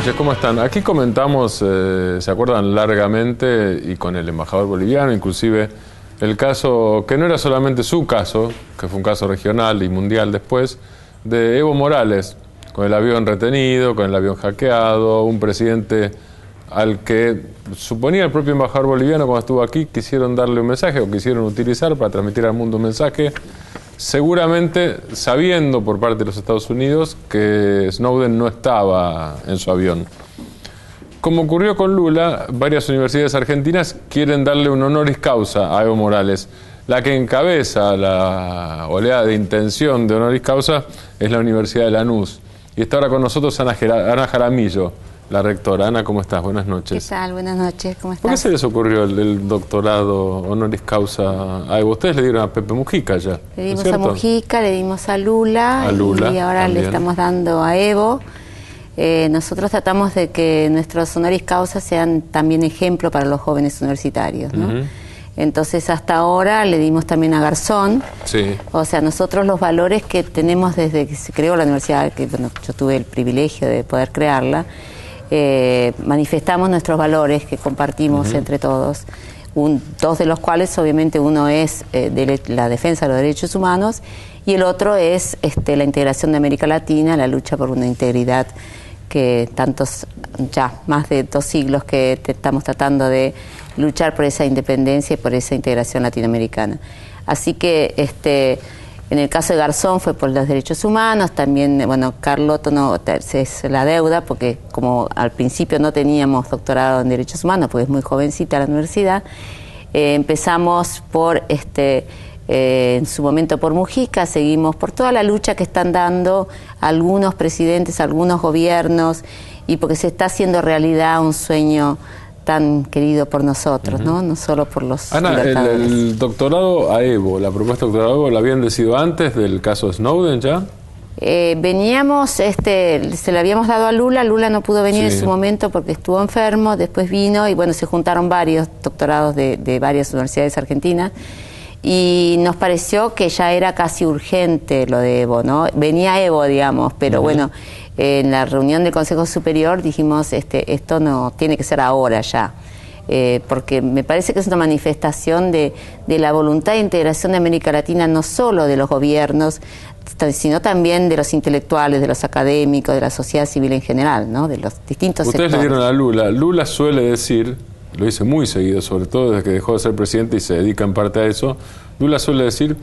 noches, ¿cómo están? Aquí comentamos, se acuerdan largamente, y con el embajador boliviano, inclusive, el caso, que no era solamente su caso, que fue un caso regional y mundial después, de Evo Morales, con el avión retenido, con el avión hackeado, un presidente al que suponía el propio embajador boliviano cuando estuvo aquí, quisieron darle un mensaje o quisieron utilizar para transmitir al mundo un mensaje, seguramente sabiendo por parte de los Estados Unidos que Snowden no estaba en su avión. Como ocurrió con Lula, varias universidades argentinas quieren darle un honoris causa a Evo Morales. La que encabeza la oleada de intención de honoris causa es la Universidad de Lanús. Y está ahora con nosotros Ana Jaramillo, la rectora. Ana, ¿cómo estás? Buenas noches. ¿Qué tal? Buenas noches, ¿cómo estás? ¿Por qué se les ocurrió el doctorado honoris causa a Evo? Ustedes le dieron a Pepe Mujica ya. Le dimos a Mujica, le dimos a Lula y ahora también le estamos dando a Evo. Nosotros tratamos de que nuestros honoris causa sean también ejemplo para los jóvenes universitarios, ¿no? Entonces hasta ahora le dimos también a Garzón. Sí. O sea, nosotros los valores que tenemos desde que se creó la universidad, que bueno, yo tuve el privilegio de poder crearla, manifestamos nuestros valores que compartimos entre todos, dos de los cuales obviamente uno es la defensa de los derechos humanos y el otro es la integración de América Latina, la lucha por una integridad que más de 2 siglos que estamos tratando de luchar por esa independencia y por esa integración latinoamericana. Así que en el caso de Garzón fue por los derechos humanos, también, bueno, Carlotto no, es la deuda, porque como al principio no teníamos doctorado en derechos humanos, porque es muy jovencita la universidad, empezamos por, en su momento por Mujica, seguimos por toda la lucha que están dando algunos presidentes, algunos gobiernos, y porque se está haciendo realidad un sueño tan querido por nosotros, ¿no? No solo por los Ana, el doctorado a Evo, la propuesta de doctorado a Evo, ¿la habían decidido antes del caso de Snowden ya? Veníamos, se le habíamos dado a Lula no pudo venir en su momento porque estuvo enfermo, después vino y bueno, se juntaron varios doctorados de varias universidades argentinas y nos pareció que ya era casi urgente lo de Evo, ¿no? Venía Evo, digamos, pero bueno, en la reunión del Consejo Superior dijimos, esto no tiene que ser ahora ya, porque me parece que es una manifestación de la voluntad de integración de América Latina, no solo de los gobiernos, sino también de los intelectuales, de los académicos, de la sociedad civil en general, ¿no? De los distintos sectores. Ustedes le dieron a Lula. Lula suele decir, lo dice muy seguido, sobre todo desde que dejó de ser presidente y se dedica en parte a eso, Lula suele decir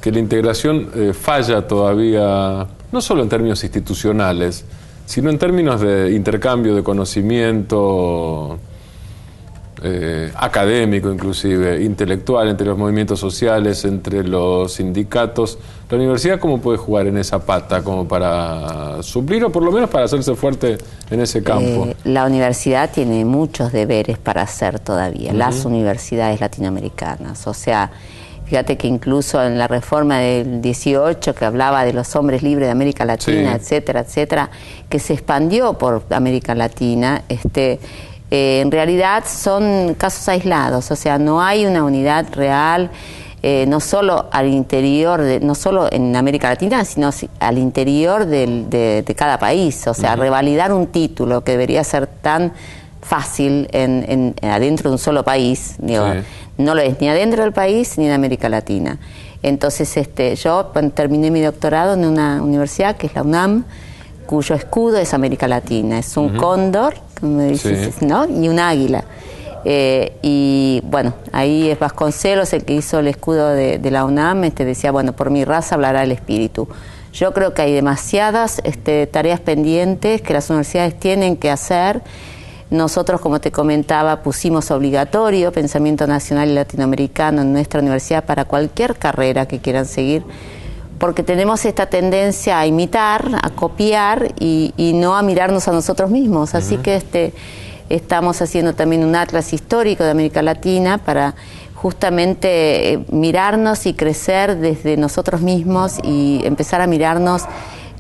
que la integración falla todavía, no solo en términos institucionales, sino en términos de intercambio de conocimiento académico, inclusive, intelectual, entre los movimientos sociales, entre los sindicatos. ¿La universidad cómo puede jugar en esa pata como para suplir o por lo menos para hacerse fuerte en ese campo? La universidad tiene muchos deberes para hacer todavía, las universidades latinoamericanas. O sea, fíjate que incluso en la reforma del 18, que hablaba de los hombres libres de América Latina, etcétera, etcétera, que se expandió por América Latina, en realidad son casos aislados, o sea, no hay una unidad real, no solo al interior, no solo en América Latina, sino al interior de cada país. O sea, revalidar un título que debería ser tan fácil adentro de un solo país, digo, no lo es ni adentro del país ni en América Latina. Entonces, yo terminé mi doctorado en una universidad que es la UNAM, cuyo escudo es América Latina, es un cóndor, como dices, ¿no? Y un águila. Y bueno, ahí es Vasconcelos el que hizo el escudo de la UNAM, decía, bueno, por mi raza hablará el espíritu. Yo creo que hay demasiadas tareas pendientes que las universidades tienen que hacer. Nosotros, como te comentaba, pusimos obligatorio pensamiento nacional y latinoamericano en nuestra universidad para cualquier carrera que quieran seguir, porque tenemos esta tendencia a imitar, a copiar y no a mirarnos a nosotros mismos. Así que estamos haciendo también un atlas histórico de América Latina para justamente mirarnos y crecer desde nosotros mismos y empezar a mirarnos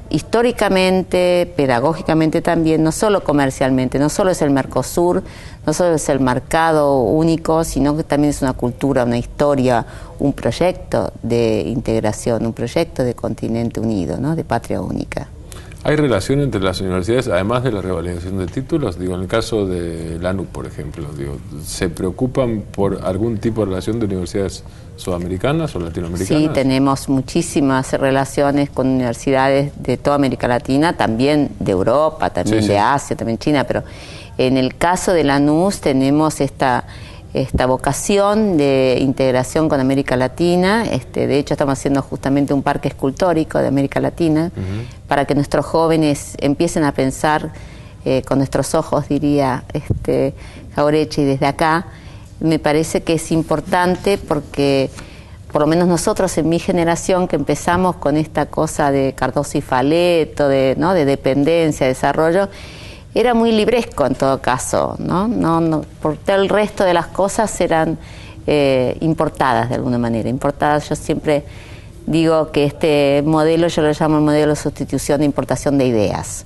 históricamente, pedagógicamente también, no solo comercialmente, no solo es el Mercosur, no solo es el mercado único, sino que también es una cultura, una historia, un proyecto de integración, un proyecto de continente unido, ¿no? De patria única. ¿Hay relación entre las universidades, además de la revalidación de títulos? Digo, en el caso de la ANU, por ejemplo, digo, ¿se preocupan por algún tipo de relación de universidades sudamericanas o latinoamericanas? Sí, tenemos muchísimas relaciones con universidades de toda América Latina, también de Europa, también de Asia, también China, pero en el caso de la ANUS tenemos esta vocación de integración con América Latina. De hecho, estamos haciendo justamente un parque escultórico de América Latina para que nuestros jóvenes empiecen a pensar con nuestros ojos, diría Jauretche, y desde acá. Me parece que es importante porque, por lo menos nosotros en mi generación, que empezamos con esta cosa de Cardoso y Faleto, de dependencia, desarrollo, era muy libresco en todo caso, ¿no? Por todo el resto de las cosas eran importadas de alguna manera. Importadas, yo siempre digo que este modelo, yo lo llamo el modelo de sustitución de importación de ideas.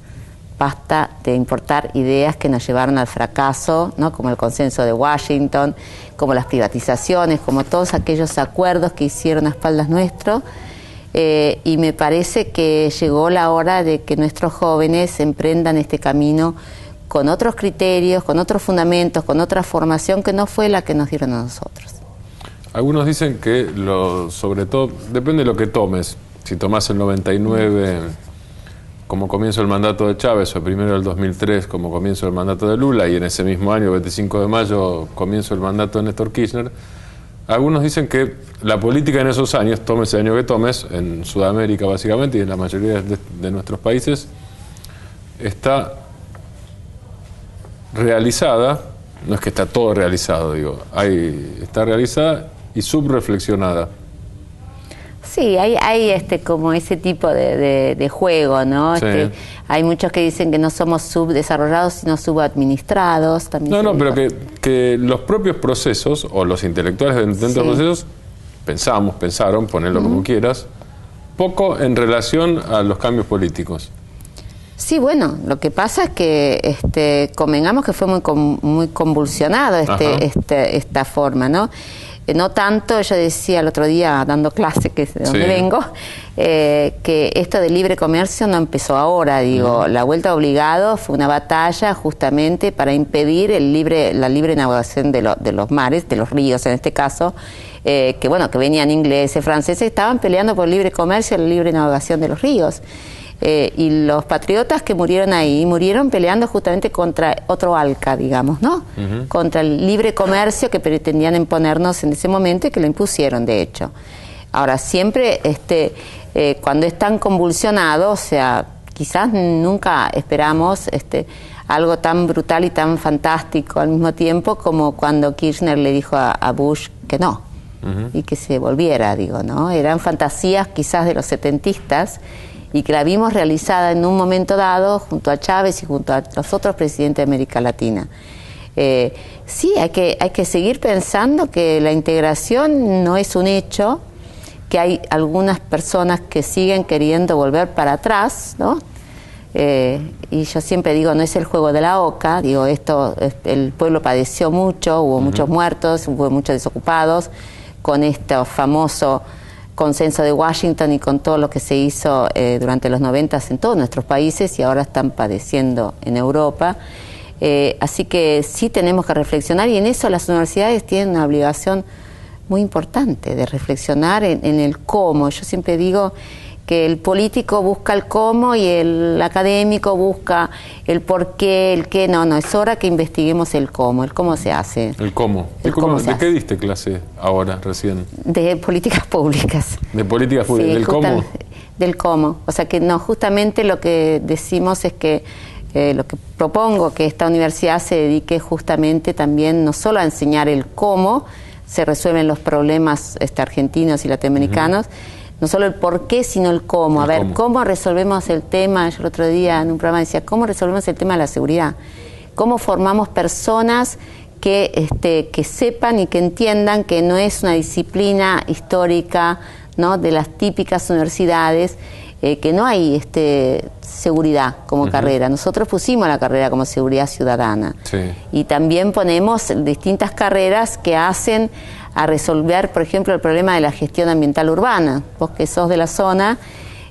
Basta de importar ideas que nos llevaron al fracaso, ¿no? Como el consenso de Washington, como las privatizaciones, como todos aquellos acuerdos que hicieron a espaldas nuestro. Y me parece que llegó la hora de que nuestros jóvenes emprendan este camino con otros criterios, con otros fundamentos, con otra formación que no fue la que nos dieron a nosotros. Algunos dicen que, sobre todo, depende de lo que tomes. Si tomás el 99 como comienzo del mandato de Chávez, o primero del 2003 como comienzo del mandato de Lula, y en ese mismo año, 25 de mayo, comienzo del mandato de Néstor Kirchner, algunos dicen que la política en esos años, tomes el año que tomes, en Sudamérica básicamente y en la mayoría de nuestros países, está realizada, no es que está todo realizado, digo, está realizada y subreflexionada. Sí, hay como ese tipo de juego, ¿no? Sí. Hay muchos que dicen que no somos subdesarrollados, sino subadministrados. También No, pero que los propios procesos, o los intelectuales dentro de los procesos, pensaron, ponerlo como quieras, poco en relación a los cambios políticos. Sí, bueno, lo que pasa es que convengamos que fue muy convulsionado esta forma, ¿no? No tanto, yo decía el otro día dando clase, que es de donde vengo, que esto de libre comercio no empezó ahora, digo, la vuelta obligado fue una batalla justamente para impedir la libre navegación de los mares, de los ríos en este caso, que venían ingleses, franceses, estaban peleando por el libre comercio y la libre navegación de los ríos. Y los patriotas que murieron ahí, murieron peleando justamente contra otro ALCA, digamos, ¿no? Contra el libre comercio que pretendían imponernos en ese momento y que lo impusieron, de hecho. Ahora, siempre, cuando es tan convulsionado, o sea, quizás nunca esperamos algo tan brutal y tan fantástico al mismo tiempo como cuando Kirchner le dijo a Bush que no, y que se volviera, digo, ¿no? Eran fantasías quizás de los setentistas, y que la vimos realizada en un momento dado junto a Chávez y junto a los otros presidentes de América Latina. Sí, hay que seguir pensando que la integración no es un hecho, que hay algunas personas que siguen queriendo volver para atrás, ¿no? Y yo siempre digo, no es el juego de la oca, digo, el pueblo padeció mucho, hubo muchos muertos, hubo muchos desocupados, con este famoso consenso de Washington y con todo lo que se hizo durante los 90 en todos nuestros países, y ahora están padeciendo en Europa. Así que sí tenemos que reflexionar, y en eso las universidades tienen una obligación muy importante de reflexionar en el cómo. Yo siempre digo que el político busca el cómo y el académico busca el por qué, el qué. No, es hora que investiguemos el cómo se hace. El cómo. ¿De qué diste clase ahora, recién? De políticas públicas. ¿De políticas públicas? ¿Del cómo? Del cómo. O sea que no, justamente lo que decimos es que lo que propongo que esta universidad se dedique justamente también no solo a enseñar el cómo se resuelven los problemas argentinos y latinoamericanos, no solo el por qué, sino el cómo. ¿Cómo resolvemos el tema? Yo el otro día en un programa decía, ¿cómo resolvemos el tema de la seguridad? ¿Cómo formamos personas que sepan y que entiendan que no es una disciplina histórica, ¿no?, de las típicas universidades, que no hay seguridad como carrera? Nosotros pusimos la carrera como seguridad ciudadana. Sí. Y también ponemos distintas carreras que hacen a resolver, por ejemplo, el problema de la gestión ambiental urbana. Vos que sos de la zona,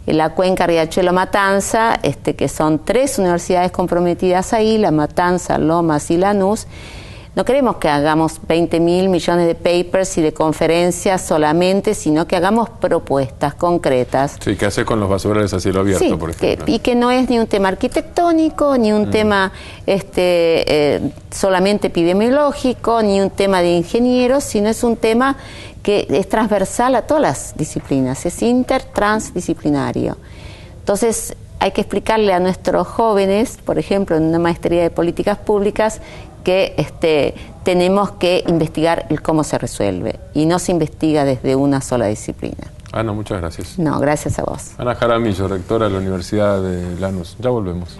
la cuenca Riachuelo Matanza, que son 3 universidades comprometidas ahí, La Matanza, Lomas y Lanús. No queremos que hagamos 20.000 millones de papers y de conferencias solamente, sino que hagamos propuestas concretas. Sí, ¿qué hace con los basurales a cielo abierto, sí, por ejemplo? Y que no es ni un tema arquitectónico, ni un tema solamente epidemiológico, ni un tema de ingenieros, sino es un tema que es transversal a todas las disciplinas, es intertransdisciplinario. Entonces, hay que explicarle a nuestros jóvenes, por ejemplo, en una maestría de políticas públicas, que tenemos que investigar el cómo se resuelve y no se investiga desde una sola disciplina. Ana, muchas gracias. No, gracias a vos. Ana Jaramillo, rectora de la Universidad de Lanús. Ya volvemos.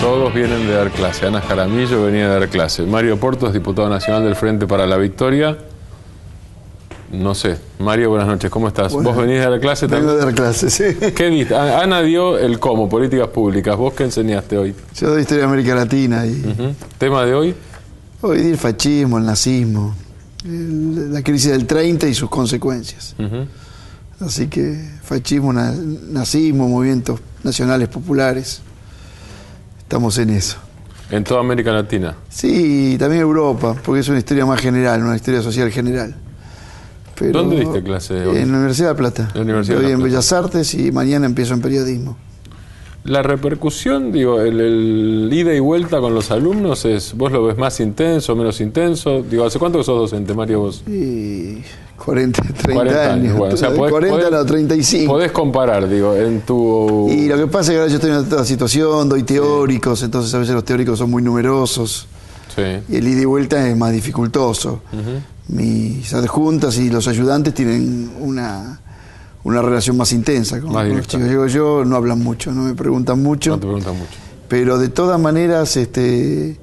Todos vienen de dar clase. Ana Jaramillo venía de dar clase. Mario Portos, diputado nacional del Frente para la Victoria. No sé. Mario, buenas noches. ¿Cómo estás? Bueno, ¿Vos venís de dar clase también? Vengo de dar clase, sí. ¿Qué diste? Ana dio el cómo, políticas públicas. ¿Vos qué enseñaste hoy? Yo doy historia de América Latina. Y ¿Tema de hoy? hoy di el fascismo, el nazismo, la crisis del 30 y sus consecuencias. Así que fascismo, nazismo, movimientos nacionales populares. Estamos en eso. En toda América Latina. Sí, también Europa, porque es una historia más general, una historia social general. Pero ¿Dónde diste clase hoy? En la Universidad de La Plata. En la Universidad de La Hoy en Plata. Bellas Artes y mañana empiezo en periodismo. La repercusión, digo, el ida y vuelta con los alumnos es, ¿vos lo ves más intenso, menos intenso? Digo, ¿hace cuánto que sos docente, Mario, vos? Y 40 40 años. Bueno, o sea, 40 no, 35. Podés comparar, digo, en tu... Y lo que pasa es que ahora yo estoy en otra situación, doy teóricos, entonces a veces los teóricos son muy numerosos. Sí. Y el ida y vuelta es más dificultoso. Mis adjuntas y los ayudantes tienen una relación más intensa con los chicos. Digo, yo no hablan mucho, no me preguntan mucho. No te preguntan mucho. Pero de todas maneras es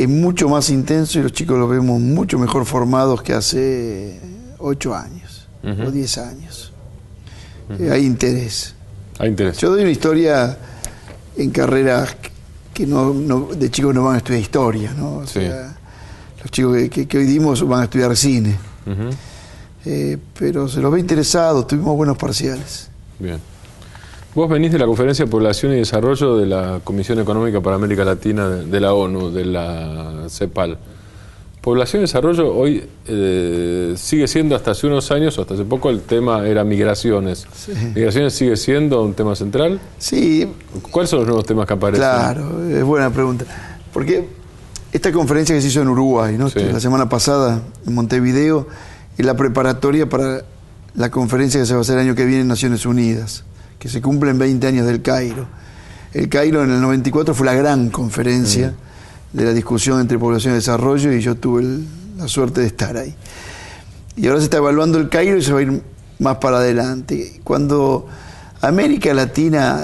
mucho más intenso y los chicos los vemos mucho mejor formados que hace 8 años o 10 años. Hay interés. Hay interés. Yo doy una historia en carreras que de chicos no van a estudiar historia, ¿no? O sea, los chicos que hoy dimos van a estudiar cine. Pero se los ve interesados, tuvimos buenos parciales. Bien. Vos venís de la Conferencia de Población y Desarrollo de la Comisión Económica para América Latina de la ONU, de la CEPAL. Población y Desarrollo hoy sigue siendo, hasta hace unos años, o hasta hace poco, el tema era migraciones. Sí. ¿Migraciones sigue siendo un tema central? Sí. ¿Cuáles son los nuevos temas que aparecen? Claro, es buena pregunta. Porque esta conferencia que se hizo en Uruguay, ¿no? Sí. La semana pasada en Montevideo, es la preparatoria para la conferencia que se va a hacer el año que viene en Naciones Unidas, que se cumplen 20 años del Cairo. El Cairo en el 94 fue la gran conferencia de la discusión entre población y desarrollo y yo tuve la suerte de estar ahí. Y ahora se está evaluando el Cairo y se va a ir más para adelante. Cuando América Latina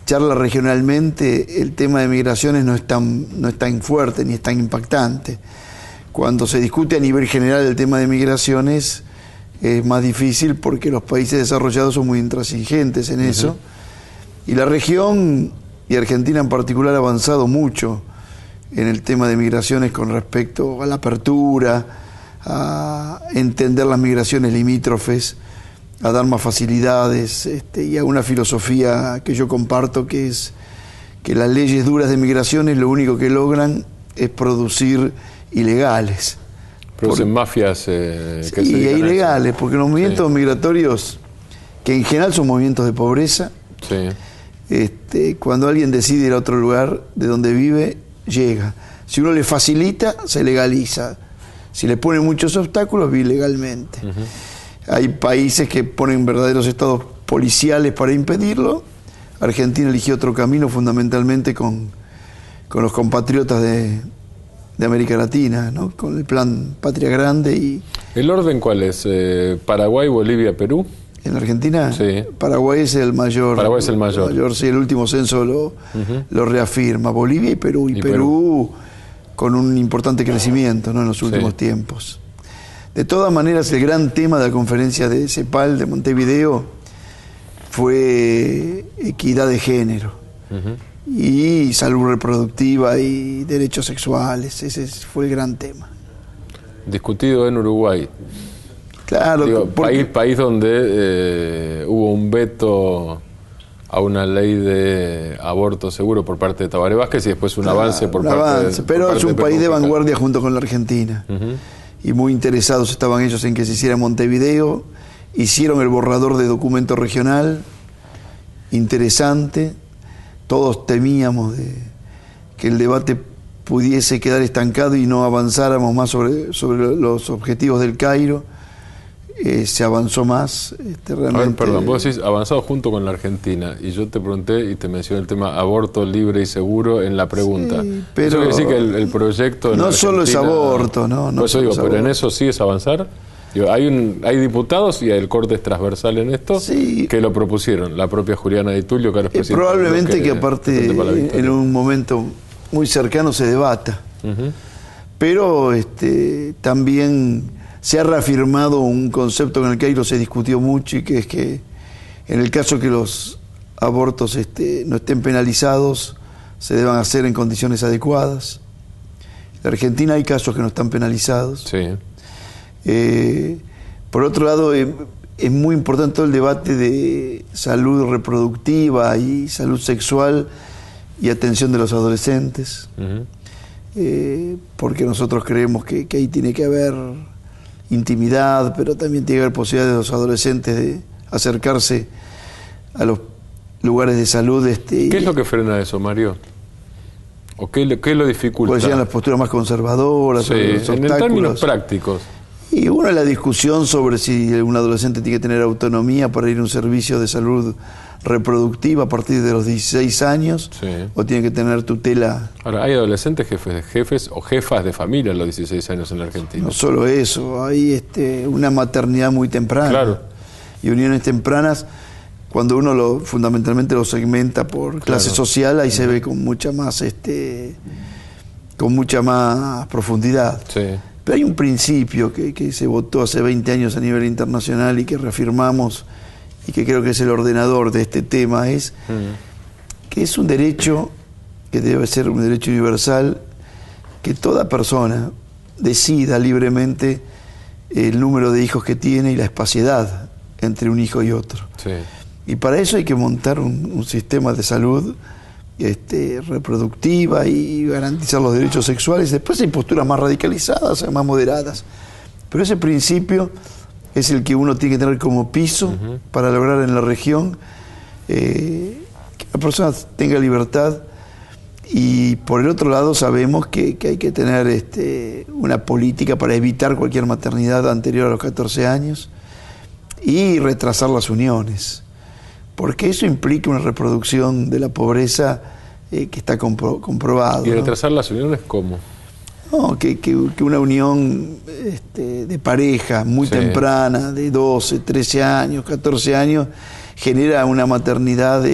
charla regionalmente, el tema de migraciones no es tan fuerte ni es tan impactante. Cuando se discute a nivel general el tema de migraciones, es más difícil porque los países desarrollados son muy intransigentes en eso. Y la región, y Argentina en particular, ha avanzado mucho en el tema de migraciones con respecto a la apertura, a entender las migraciones limítrofes, a dar más facilidades, y a una filosofía que yo comparto, que es que las leyes duras de migraciones lo único que logran es producir ilegales. Producen mafias que se dedican a ilegales, eso. porque los movimientos migratorios, que en general son movimientos de pobreza, cuando alguien decide ir a otro lugar de donde vive, llega. Si uno le facilita, se legaliza. Si le pone muchos obstáculos, vive ilegalmente. Hay países que ponen verdaderos estados policiales para impedirlo. Argentina eligió otro camino, fundamentalmente con los compatriotas de América Latina, ¿no? Con el plan Patria Grande. Y ¿el orden cuál es? ¿Paraguay, Bolivia, Perú? ¿En la Argentina? Sí. Paraguay es el mayor. Paraguay es el mayor. Sí, el último censo lo reafirma. Bolivia y Perú. Y Perú con un importante crecimiento, ¿no? En los últimos tiempos. De todas maneras, el gran tema de la conferencia de CEPAL de Montevideo fue equidad de género y salud reproductiva y derechos sexuales. Ese fue el gran tema. Discutido en Uruguay. Claro, digo, país donde hubo un veto a una ley de aborto seguro por parte de Tabaré Vázquez y después un avance por parte de... Pero es un país de vanguardia junto con la Argentina. Y muy interesados estaban ellos en que se hiciera en Montevideo. Hicieron el borrador de documento regional, interesante. Todos temíamos que el debate pudiese quedar estancado y no avanzáramos más sobre los objetivos del Cairo. Se avanzó más. Realmente... A ver, perdón, vos decís avanzado junto con la Argentina, y yo te pregunté y te mencioné el tema aborto libre y seguro en la pregunta. Sí, pero eso quiere decir que el proyecto en no solo es aborto, no eso digo, pero en eso sí es avanzar. Digo, hay diputados y el corte es transversal en esto, sí, que lo propusieron, la propia Juliana Di Tullio, que ahora es presidenta. Probablemente que aparte en un momento muy cercano se debata. Pero también se ha reafirmado un concepto que en el Cairo se discutió mucho, y que es que en el caso que los abortos no estén penalizados, se deban hacer en condiciones adecuadas. En Argentina hay casos que no están penalizados. Sí. Por otro lado, es muy importante todo el debate de salud reproductiva y salud sexual y atención de los adolescentes, porque nosotros creemos que ahí tiene que haber intimidad, pero también tiene que haber posibilidad de los adolescentes de acercarse a los lugares de salud. ¿Qué es lo que frena eso, Mario? ¿O qué lo dificulta? Pues sean las posturas más conservadoras, sí, los obstáculos. En términos prácticos. Y bueno, la discusión sobre si un adolescente tiene que tener autonomía para ir a un servicio de salud reproductiva a partir de los 16 años, sí, o tiene que tener tutela. Ahora, hay adolescentes jefes o jefas de familia a los 16 años en la Argentina. No solo eso, hay una maternidad muy temprana. Claro. Y uniones tempranas, cuando uno fundamentalmente lo segmenta por clase social, ahí se ve con mucha más profundidad. Sí. Pero hay un principio que se votó hace 20 años a nivel internacional y que reafirmamos, y que creo que es el ordenador de este tema, es que es un derecho que debe ser un derecho universal, que toda persona decida libremente el número de hijos que tiene y la espaciedad entre un hijo y otro. Sí. Y para eso hay que montar un sistema de salud reproductiva y garantizar los derechos sexuales. Después hay posturas más radicalizadas, más moderadas, pero ese principio es el que uno tiene que tener como piso para lograr en la región que la persona tenga libertad. Y por el otro lado sabemos que hay que tener una política para evitar cualquier maternidad anterior a los 14 años y retrasar las uniones, porque eso implica una reproducción de la pobreza que está comprobado. ¿Y retrasar las uniones cómo? No, que una unión de pareja muy temprana, de 12, 13 años, 14 años, genera una maternidad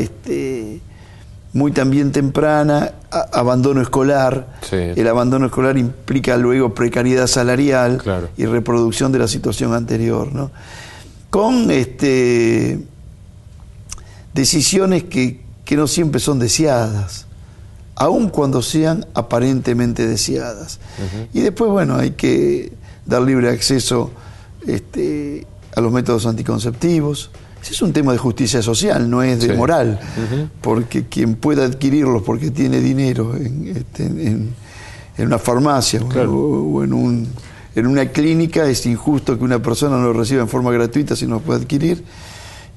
muy también temprana, abandono escolar. Sí. El abandono escolar implica luego precariedad salarial, claro, y reproducción de la situación anterior, ¿no? Con decisiones que no siempre son deseadas, aun cuando sean aparentemente deseadas. Y después, bueno, hay que dar libre acceso a los métodos anticonceptivos. Ese es un tema de justicia social, no es de moral, porque quien pueda adquirirlos porque tiene dinero en una farmacia, claro, o en una clínica, es injusto que una persona no lo reciba en forma gratuita si no lo puede adquirir.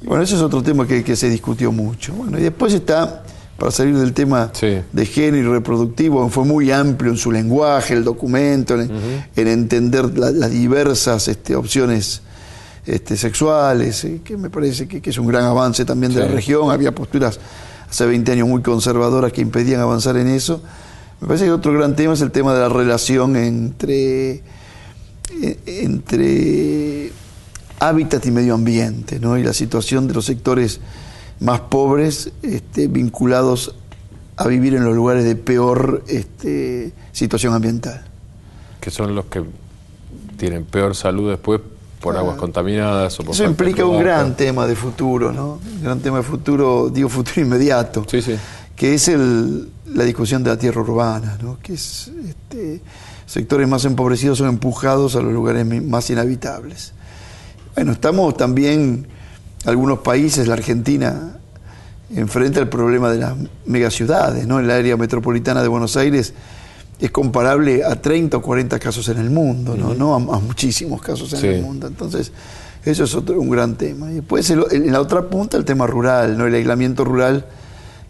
Y bueno, ese es otro tema que se discutió mucho. Bueno, y después está, para salir del tema de género y reproductivo, fue muy amplio en su lenguaje, el documento, en entender las diversas opciones sexuales, que me parece que es un gran avance también de la región. Había posturas hace 20 años muy conservadoras que impedían avanzar en eso. Me parece que otro gran tema es el tema de la relación entre hábitat y medio ambiente, ¿no? Y la situación de los sectores más pobres vinculados a vivir en los lugares de peor situación ambiental. Que son los que tienen peor salud después por aguas contaminadas o por eso implica un gran tema de futuro, ¿no? Un gran tema de futuro, digo futuro inmediato, sí, sí. Que es la discusión de la tierra urbana, ¿no? Que es sectores más empobrecidos son empujados a los lugares más inhabitables. Bueno, estamos también, algunos países, la Argentina, enfrente al problema de las megaciudades, ¿no? El área metropolitana de Buenos Aires es comparable a 30 o 40 casos en el mundo, ¿no? No a muchísimos casos en el mundo. Entonces, eso es un gran tema. Y después, en la otra punta, el tema rural, ¿no? El aislamiento rural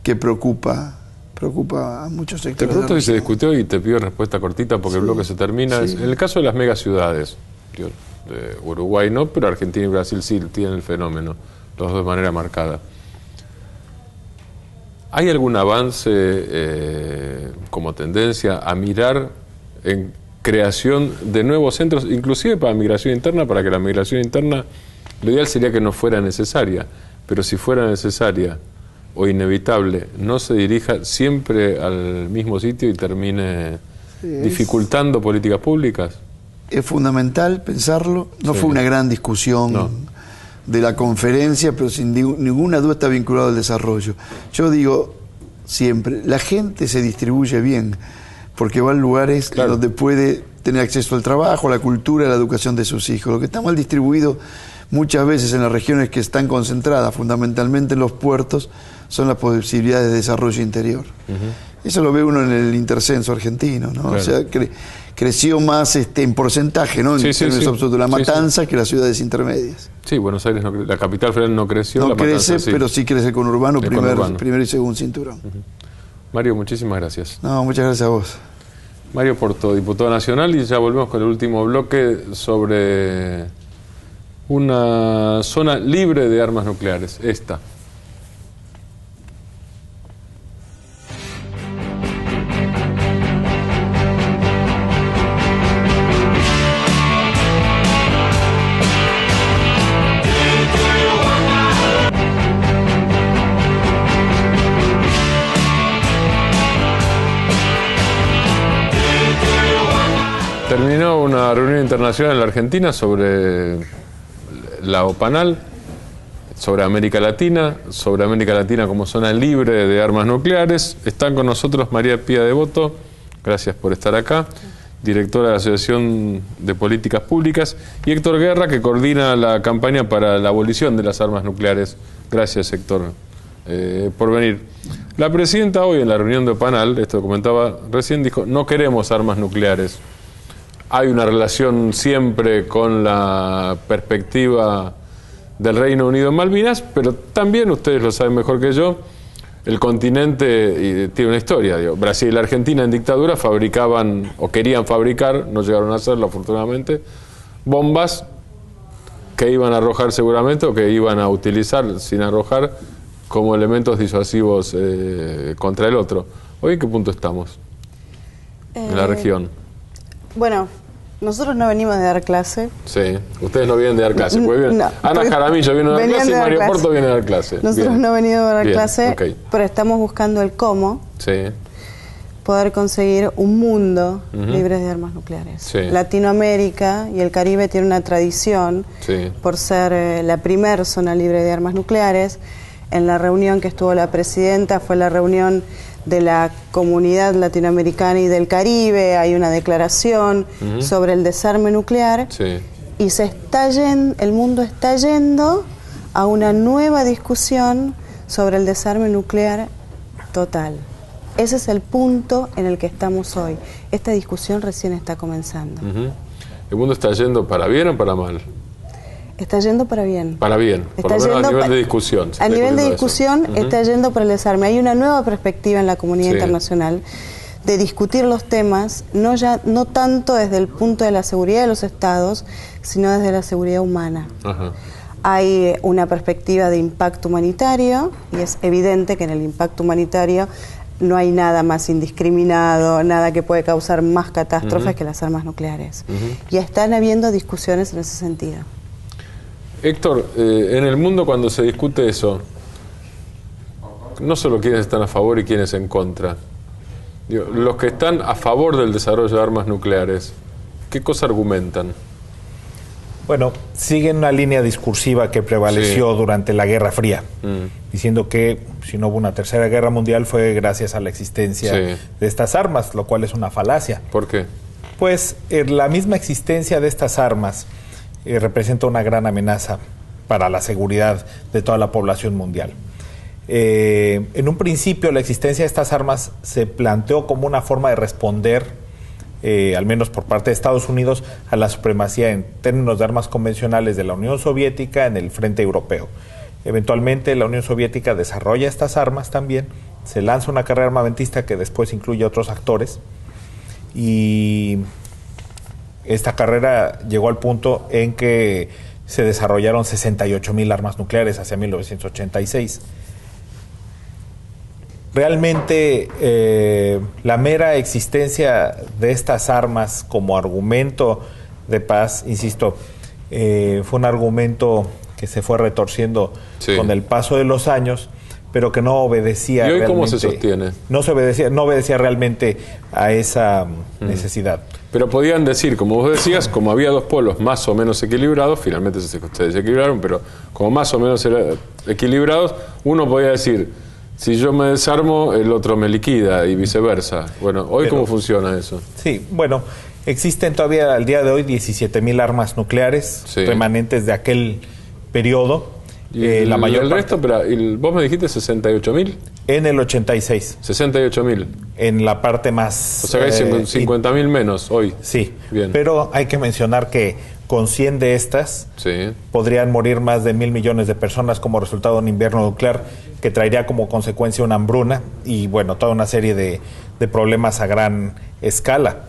que preocupa a muchos sectores. Te pregunto si se discutió y te pido respuesta cortita porque el bloque se termina. En el caso de las megaciudades, de Uruguay no, pero Argentina y Brasil sí tienen el fenómeno, los dos de manera marcada. ¿Hay algún avance como tendencia a mirar en creación de nuevos centros, inclusive para migración interna, para que la migración interna, lo ideal sería que no fuera necesaria, pero si fuera necesaria o inevitable, no se dirija siempre al mismo sitio y termine dificultando políticas públicas? Es fundamental pensarlo. No fue una gran discusión de la conferencia, pero sin ninguna duda está vinculado al desarrollo. Yo digo siempre, la gente se distribuye bien, porque va a lugares donde puede tener acceso al trabajo, a la cultura, a la educación de sus hijos. Lo que está mal distribuido muchas veces en las regiones que están concentradas, fundamentalmente en los puertos, son las posibilidades de desarrollo interior. Eso lo ve uno en el intercenso argentino, ¿no? O sea, creció más en porcentaje, ¿no? En términos absolutos, la Matanza que las ciudades intermedias. Sí, Buenos Aires, la capital federal no creció. No la crece, Matanza, pero sí crece con urbano, primer y segundo cinturón. Mario, muchísimas gracias. No, muchas gracias a vos. Mario Porto, diputado nacional, y ya volvemos con el último bloque sobre una zona libre de armas nucleares, esta. Terminó una reunión internacional en la Argentina sobre la OPANAL, sobre América Latina como zona libre de armas nucleares. Están con nosotros María Pía Devoto, gracias por estar acá, directora de la Asociación de Políticas Públicas, y Héctor Guerra, que coordina la campaña para la abolición de las armas nucleares. Gracias, Héctor, por venir. La presidenta hoy en la reunión de OPANAL, esto comentaba recién, dijo: no queremos armas nucleares. Hay una relación siempre con la perspectiva del Reino Unido en Malvinas, pero también, ustedes lo saben mejor que yo, el continente tiene una historia. Brasil y la Argentina en dictadura fabricaban o querían fabricar, no llegaron a hacerlo afortunadamente, bombas que iban a arrojar seguramente o que iban a utilizar sin arrojar como elementos disuasivos contra el otro. ¿Hoy en qué punto estamos en la región? Bueno, nosotros no venimos de dar clase. Sí, ustedes no vienen de dar clase. Pues bien, no, Ana Jaramillo viene a dar clase y Mario Porto viene a dar clase. Nosotros no venimos a dar clase, pero estamos buscando el cómo poder conseguir un mundo libre de armas nucleares. Latinoamérica y el Caribe tienen una tradición por ser la primer zona libre de armas nucleares. En la reunión que estuvo la presidenta fue la reunión de la Comunidad Latinoamericana y del Caribe, hay una declaración sobre el desarme nuclear y el mundo está yendo a una nueva discusión sobre el desarme nuclear total. Ese es el punto en el que estamos hoy. Esta discusión recién está comenzando. ¿El mundo está yendo para bien o para mal? Está yendo para bien. Para bien, por lo menos a nivel de discusión. A nivel de discusión está yendo para el desarme. Hay una nueva perspectiva en la comunidad internacional de discutir los temas, no tanto desde el punto de la seguridad de los estados, sino desde la seguridad humana. Hay una perspectiva de impacto humanitario, y es evidente que en el impacto humanitario no hay nada más indiscriminado, nada que puede causar más catástrofes que las armas nucleares. Y están habiendo discusiones en ese sentido. Héctor, en el mundo cuando se discute eso, no solo quienes están a favor y quienes en contra. Los que están a favor del desarrollo de armas nucleares, ¿qué cosa argumentan? Bueno, siguen una línea discursiva que prevaleció durante la Guerra Fría, diciendo que si no hubo una tercera guerra mundial fue gracias a la existencia de estas armas, lo cual es una falacia. ¿Por qué? Pues la misma existencia de estas armas representa una gran amenaza para la seguridad de toda la población mundial. En un principio la existencia de estas armas se planteó como una forma de responder al menos por parte de Estados Unidos, a la supremacía en términos de armas convencionales de la Unión Soviética en el frente europeo. Eventualmente la Unión Soviética desarrolla estas armas también, se lanza una carrera armamentista que después incluye a otros actores, y esta carrera llegó al punto en que se desarrollaron 68,000 armas nucleares hacia 1986. Realmente la mera existencia de estas armas como argumento de paz, insisto, fue un argumento que se fue retorciendo con el paso de los años, pero que no obedecía. ¿Y hoy realmente, cómo se sostiene? No obedecía realmente a esa necesidad. Pero podían decir, como vos decías, como había dos polos más o menos equilibrados, finalmente se desequilibraron, pero como más o menos equilibrados, uno podía decir, si yo me desarmo, el otro me liquida y viceversa. Bueno, ¿hoy cómo funciona eso? Sí, bueno, existen todavía al día de hoy 17,000 armas nucleares remanentes de aquel periodo. ¿Y la mayor parte, resto? Pero, ¿vos me dijiste 68,000? En el 86. 68,000. En la parte más... O sea que hay 50,000 menos hoy. Sí, bien. Pero hay que mencionar que con 100 de estas podrían morir más de 1,000 millones de personas como resultado de un invierno nuclear que traería como consecuencia una hambruna y, bueno, toda una serie de problemas a gran escala.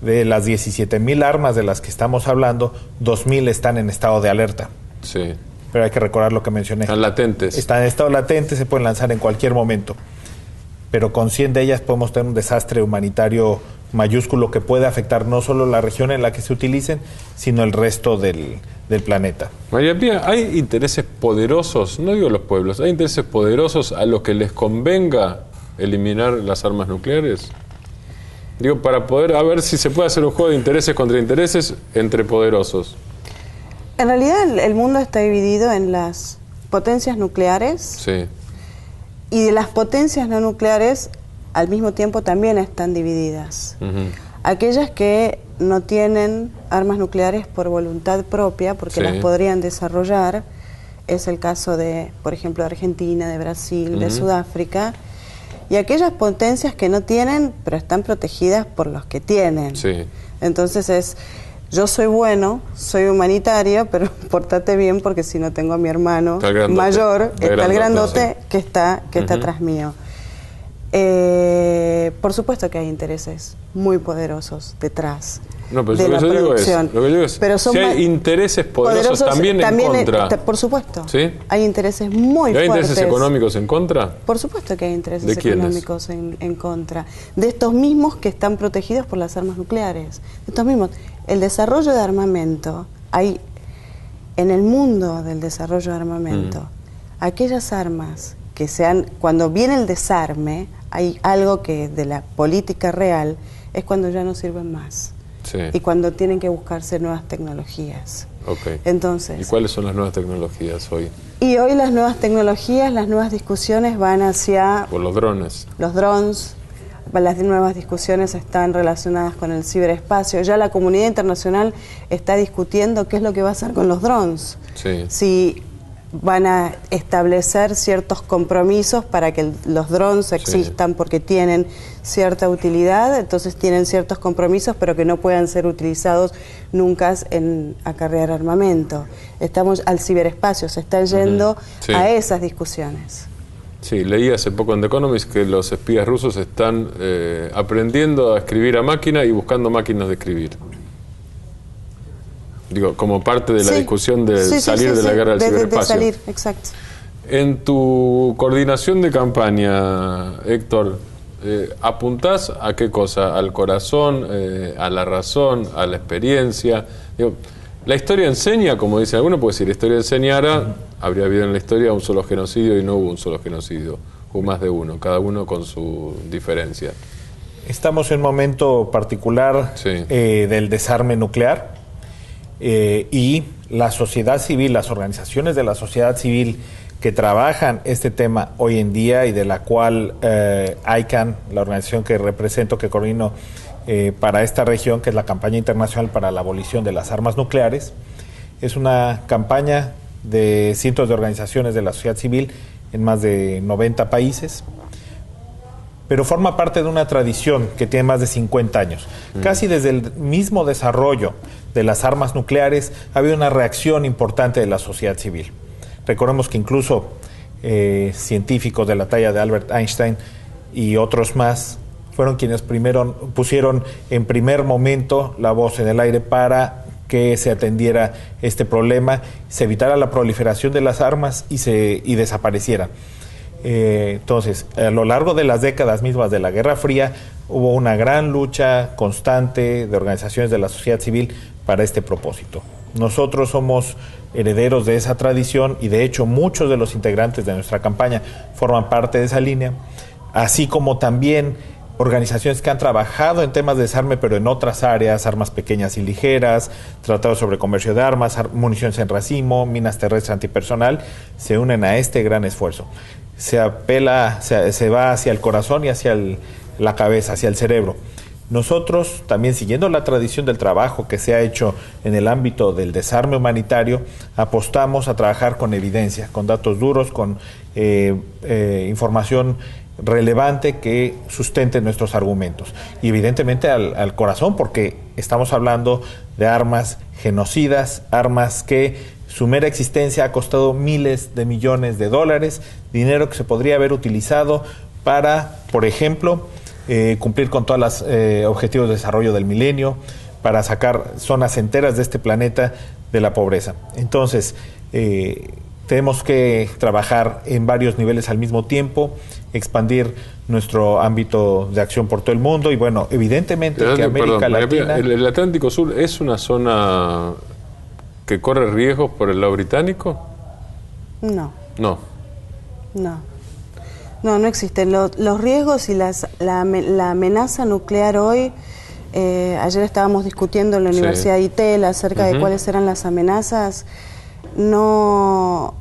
De las 17,000 armas de las que estamos hablando, 2,000 están en estado de alerta. Sí. Pero hay que recordar lo que mencioné. Están latentes. Están en estado latente, se pueden lanzar en cualquier momento. Pero con 100 de ellas podemos tener un desastre humanitario mayúsculo que puede afectar no solo la región en la que se utilicen, sino el resto del planeta. María Pía, ¿hay intereses poderosos, no digo los pueblos, hay intereses poderosos a los que les convenga eliminar las armas nucleares? Digo, para poder, a ver si se puede hacer un juego de intereses contra intereses entre poderosos. En realidad el mundo está dividido en las potencias nucleares y de las potencias no nucleares al mismo tiempo también están divididas. Aquellas que no tienen armas nucleares por voluntad propia, porque las podrían desarrollar, es el caso de, por ejemplo, de Argentina, de Brasil, de Sudáfrica, y aquellas potencias que no tienen, pero están protegidas por los que tienen. Entonces es... Yo soy bueno, soy humanitario, pero pórtate bien porque si no tengo a mi hermano mayor, está el grandote que está atrás mío. Por supuesto que hay intereses muy poderosos detrás de la producción. Lo que yo digo es, pero si hay intereses poderosos también en contra. Por supuesto. Hay intereses muy fuertes. ¿Hay intereses económicos en contra? Por supuesto que hay intereses económicos en contra. De estos mismos que están protegidos por las armas nucleares. De estos mismos. El desarrollo de armamento, hay en el mundo del desarrollo de armamento, aquellas armas que cuando viene el desarme, hay algo que de la política real es cuando ya no sirven más. Y cuando tienen que buscarse nuevas tecnologías. Entonces, ¿y cuáles son las nuevas tecnologías hoy? Y hoy las nuevas tecnologías, las nuevas discusiones van hacia... Por los drones. Los drones. Las nuevas discusiones están relacionadas con el ciberespacio. Ya la comunidad internacional está discutiendo qué es lo que va a hacer con los drones. Si van a establecer ciertos compromisos para que los drones existan porque tienen cierta utilidad, entonces tienen ciertos compromisos, pero que no puedan ser utilizados nunca en acarrear armamento. Estamos al ciberespacio, se están yendo a esas discusiones. Sí, leí hace poco en The Economist que los espías rusos están aprendiendo a escribir a máquina y buscando máquinas de escribir. Digo, como parte de la discusión de salir de la guerra del ciberespacio. De salir, exacto. En tu coordinación de campaña, Héctor, ¿apuntás a qué cosa? ¿Al corazón, a la razón, a la experiencia? Digo, la historia enseña, como dice alguno, puede decir, la historia enseñara, habría habido en la historia un solo genocidio y no hubo un solo genocidio, hubo más de uno, cada uno con su diferencia. Estamos en un momento particular del desarme nuclear y la sociedad civil, las organizaciones de la sociedad civil que trabajan este tema hoy en día y de la cual ICANN, la organización que represento, que coordino para esta región, que es la Campaña Internacional para la Abolición de las Armas Nucleares, es una campaña de cientos de organizaciones de la sociedad civil en más de 90 países, pero forma parte de una tradición que tiene más de 50 años. Casi desde el mismo desarrollo de las armas nucleares ha habido una reacción importante de la sociedad civil. Recordemos que incluso científicos de la talla de Albert Einstein y otros más fueron quienes primero pusieron en primer momento la voz en el aire para que se atendiera este problema, se evitara la proliferación de las armas y desapareciera. Entonces, a lo largo de las décadas mismas de la Guerra Fría, hubo una gran lucha constante de organizaciones de la sociedad civil para este propósito. Nosotros somos herederos de esa tradición y de hecho muchos de los integrantes de nuestra campaña forman parte de esa línea, así como también organizaciones que han trabajado en temas de desarme, pero en otras áreas, armas pequeñas y ligeras, tratados sobre comercio de armas, municiones en racimo, minas terrestres antipersonal, se unen a este gran esfuerzo. Se va hacia el corazón y hacia la cabeza, hacia el cerebro. Nosotros, también siguiendo la tradición del trabajo que se ha hecho en el ámbito del desarme humanitario, apostamos a trabajar con evidencia, con datos duros, con información relevante que sustente nuestros argumentos. Y evidentemente al corazón, porque estamos hablando de armas genocidas, armas que su mera existencia ha costado miles de millones de dólares, dinero que se podría haber utilizado para, por ejemplo, cumplir con todos los objetivos de desarrollo del milenio, para sacar zonas enteras de este planeta de la pobreza. Entonces, tenemos que trabajar en varios niveles al mismo tiempo, expandir nuestro ámbito de acción por todo el mundo y bueno, evidentemente que América Latina... ¿El Atlántico Sur es una zona que corre riesgos por el lado británico? No. No. No existen. Los riesgos y la amenaza nuclear hoy, ayer estábamos discutiendo en la Universidad de ITEL acerca de cuáles eran las amenazas. No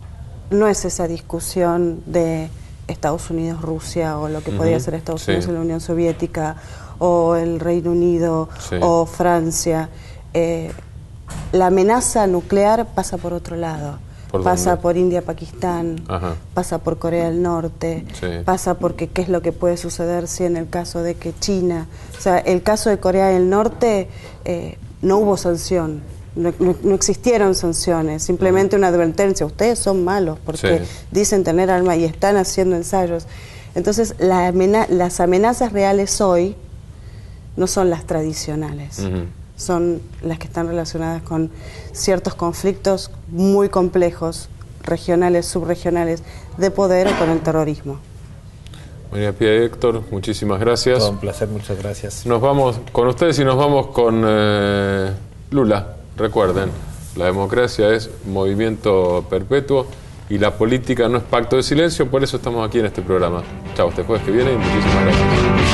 es esa discusión de Estados Unidos, Rusia, o lo que podía ser Estados Unidos en la Unión Soviética, o el Reino Unido, o Francia. La amenaza nuclear pasa por otro lado. Pasa por India, Pakistán, pasa por Corea del Norte, pasa porque qué es lo que puede suceder si en el caso de que China... O sea, el caso de Corea del Norte no hubo sanción. No existieron sanciones, simplemente una advertencia. Ustedes son malos porque dicen tener armas y están haciendo ensayos. Entonces, las amenazas reales hoy no son las tradicionales, son las que están relacionadas con ciertos conflictos muy complejos, regionales, subregionales, de poder o con el terrorismo. María Pía y Héctor, muchísimas gracias. Todo un placer, muchas gracias. Nos vamos con ustedes y nos vamos con Lula. Recuerden, la democracia es movimiento perpetuo y la política no es pacto de silencio, por eso estamos aquí en este programa. Chao, hasta el jueves que viene y muchísimas gracias.